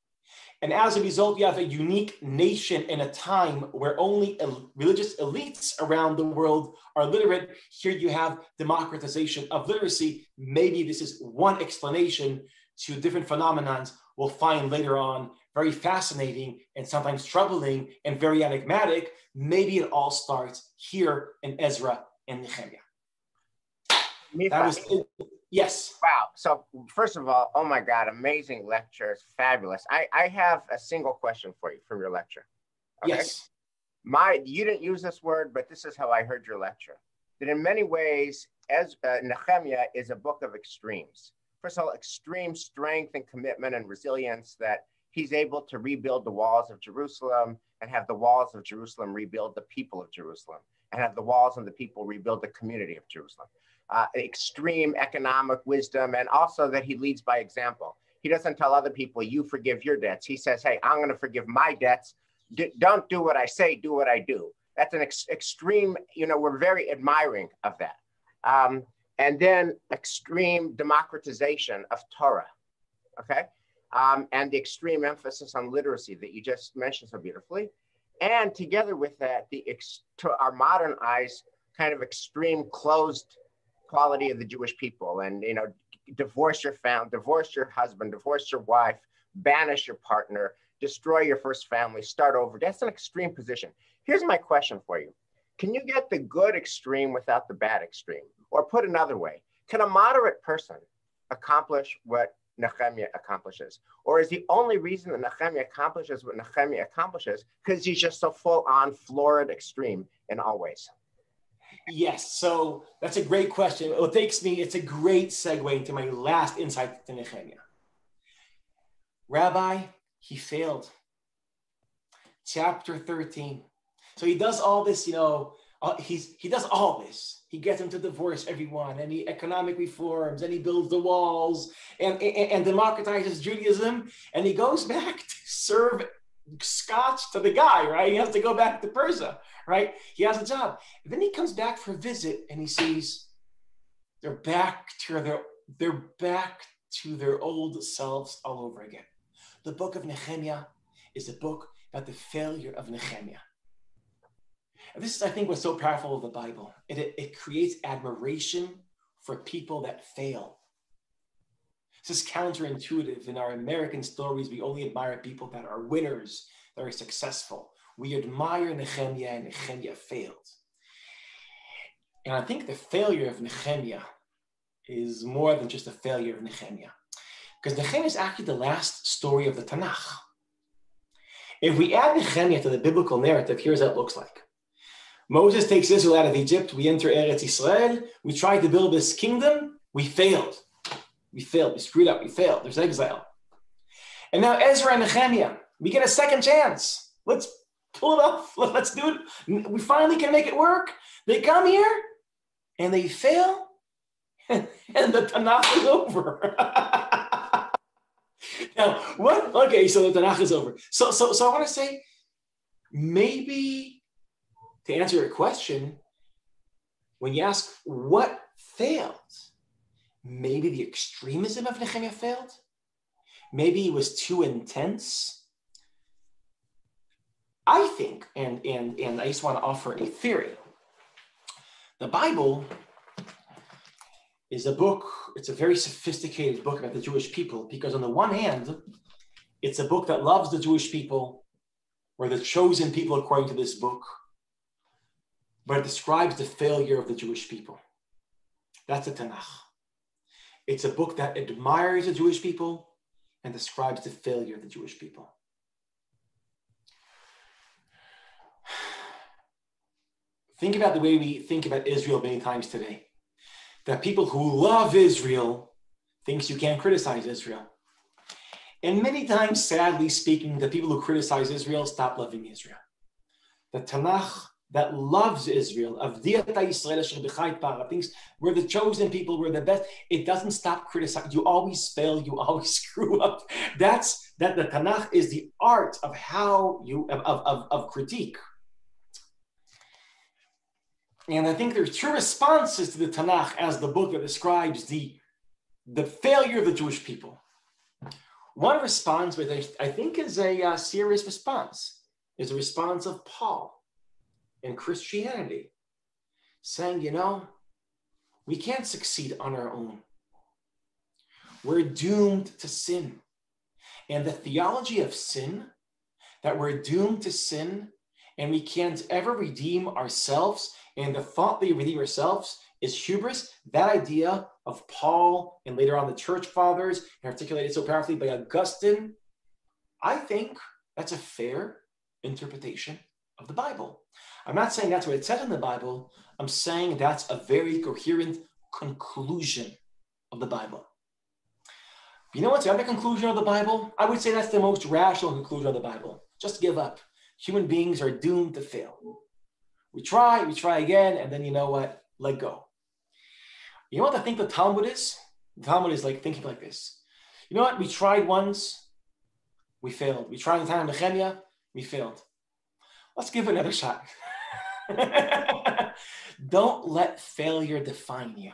And as a result, you have a unique nation in a time where only religious elites around the world are literate. Here you have democratization of literacy. Maybe this is one explanation to different phenomena we'll find later on very fascinating and sometimes troubling and very enigmatic. Maybe it all starts here in Ezra and Nehemiah. That was it. Yes. Wow. So first of all, oh my God, amazing lecture. It's fabulous. I have a single question for you from your lecture. Okay? Yes. You didn't use this word, but this is how I heard your lecture. That in many ways, Nehemiah is a book of extremes. First of all, extreme strength and commitment and resilience that he's able to rebuild the walls of Jerusalem and have the walls of Jerusalem rebuild the people of Jerusalem and have the walls and the people rebuild the community of Jerusalem. Extreme economic wisdom, and also that he leads by example. He doesn't tell other people, you forgive your debts. He says, hey, I'm going to forgive my debts. Don't do what I say, do what I do. That's an extreme, we're very admiring of that. And then extreme democratization of Torah, okay? And the extreme emphasis on literacy that you just mentioned so beautifully. And together with that, to our modern eyes, kind of extreme closed quality of the Jewish people, and divorce your family, divorce your husband, divorce your wife, banish your partner, destroy your first family, start over. That's an extreme position. Here's my question for you. Can you get the good extreme without the bad extreme? Or put another way, can a moderate person accomplish what Nehemiah accomplishes? Or is the only reason that Nehemiah accomplishes what Nehemiah accomplishes because he's just so full on florid extreme in all ways? Yes, so that's a great question. It's a great segue into my last insight to Nehemiah. Rabbi, he failed. Chapter 13. So he does all this, he does all this. He gets him to divorce everyone, and he economic reforms, and he builds the walls, and democratizes Judaism, and he goes back to serve scotch to the guy, right? He has to go back to Persia, right? He has a job. And then he comes back for a visit, and he sees they're back to their old selves all over again. The book of Nehemiah is a book about the failure of Nehemiah. And this is, I think, what's so powerful of the Bible. It creates admiration for people that fail. This is counterintuitive. In our American stories, we only admire people that are winners, that are successful. We admire Nehemiah, and Nehemiah failed. And I think the failure of Nehemiah is more than just a failure of Nehemiah. Because Nehemiah is actually the last story of the Tanakh. If we add Nehemiah to the biblical narrative, here's what it looks like. Moses takes Israel out of Egypt. We enter Eretz Israel. We tried to build this kingdom. We failed. We screwed up. We failed. There's exile. And now Ezra and Nehemiah, we get a second chance. Let's pull it off. Let's do it. We finally can make it work. They come here and they fail, and the Tanakh is over. Now, what? Okay, so the Tanakh is over. So I want to say, maybe to answer your question, when you ask what failed, maybe the extremism of Nehemiah failed. Maybe it was too intense. I think, and I just want to offer a theory. The Bible is a book, it's a very sophisticated book about the Jewish people, because on the one hand, it's a book that loves the Jewish people. We're the chosen people according to this book, but it describes the failure of the Jewish people. That's the Tanakh. It's a book that admires the Jewish people and describes the failure of the Jewish people. Think about the way we think about Israel many times today. That people who love Israel thinks you can't criticize Israel. And many times, sadly speaking, the people who criticize Israel stop loving Israel. The Tanakh that loves Israel, of thinks we're the chosen people, we're the best, it doesn't stop criticizing. You always fail, you always screw up. That the Tanakh is the art of how you, of critique. And I think there's two responses to the Tanakh as the book that describes the failure of the Jewish people. One response, which I think is a serious response, is a response of Paul in Christianity, saying, we can't succeed on our own. We're doomed to sin. And the theology of sin, that we're doomed to sin and we can't ever redeem ourselves, and the thought that you redeem yourselves is hubris, that idea of Paul and later on the church fathers, and articulated so powerfully by Augustine, I think that's a fair interpretation of the Bible. I'm not saying that's what it says in the Bible. I'm saying that's a very coherent conclusion of the Bible. You know what's the other conclusion of the Bible? I would say that's the most rational conclusion of the Bible. Just give up. Human beings are doomed to fail. We try again, and then you know what? Let go. You know what I think the Talmud is? The Talmud is like thinking like this. You know what? We tried once, we failed. We tried in the time of Nehemiah, we failed. Let's give it another shot. Don't let failure define you.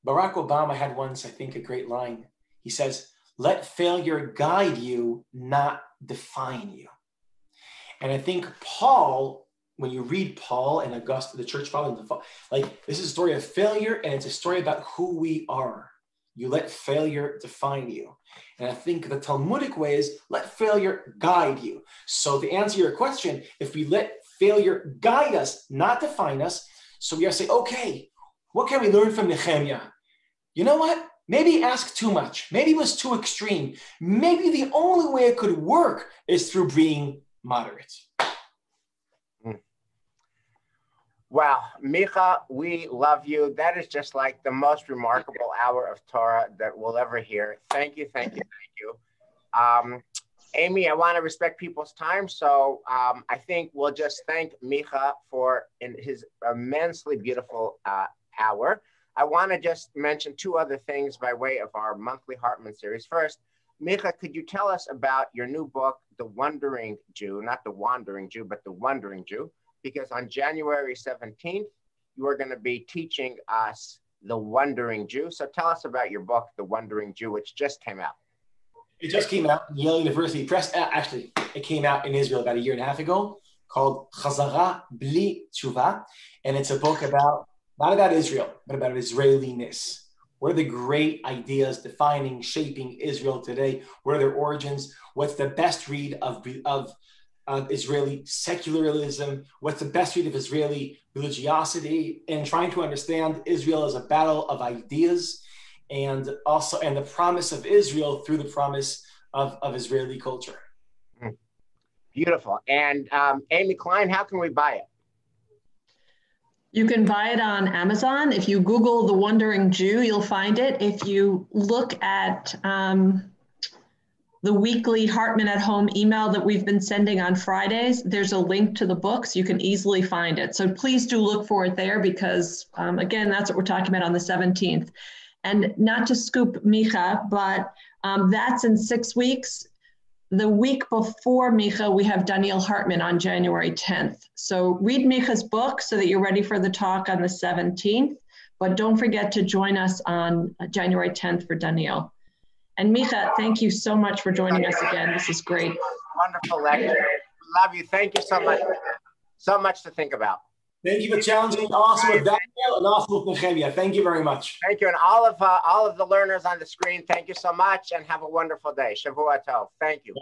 Barack Obama had once, I think, a great line. He says, let failure guide you, not define you. And I think Paul, when you read Paul and Augustine, the church fathers, like this is a story of failure, and it's a story about who we are. You let failure define you. And I think the Talmudic way is let failure guide you. So to answer your question, if we let failure guide us, not define us, so we are saying, okay, what can we learn from Nehemiah? You know what? Maybe he asked too much. Maybe it was too extreme. Maybe the only way it could work is through being moderate. Wow, Micha, we love you. That is just like the most remarkable hour of Torah that we'll ever hear. Thank you. Amy, I want to respect people's time, so I think we'll just thank Micha for his immensely beautiful hour. I want to just mention two other things by way of our monthly Hartman series. First, Micha, could you tell us about your new book, The Wandering Jew, not The Wandering Jew, but The Wandering Jew? Because on January 17th, you are going to be teaching us The Wandering Jew. So tell us about your book, The Wandering Jew, which just came out. It just came out in Yale University Press. Actually, it came out in Israel about a year and a half ago, called Chazara Bli Tshuva. And it's a book about, not about Israel, but about Israeliness. What are the great ideas defining, shaping Israel today? What are their origins? What's the best read of Israeli secularism? What's the best read of Israeli religiosity? And trying to understand Israel as a battle of ideas, and the promise of Israel through the promise of Israeli culture. Beautiful. And Amy Klein, how can we buy it? You can buy it on Amazon. If you Google The Wandering Jew, you'll find it. If you look at the weekly Hartman at Home email that we've been sending on Fridays, there's a link to the book, so you can easily find it. So please do look for it there, because again, that's what we're talking about on the 17th. And not to scoop Micha, but that's in 6 weeks. The week before Micha, we have Daniel Hartman on January 10th. So read Micha's book so that you're ready for the talk on the 17th, but don't forget to join us on January 10th for Daniel. And Micha, thank you so much for joining us again. This is great. Wonderful lecture. We love you. Thank you so much. So much to think about. Thank you for challenging also with Daniel and also with Nehemiah. Thank you very much. Thank you. And all of the learners on the screen, thank you so much, and have a wonderful day. Shavua Tov. Thank you.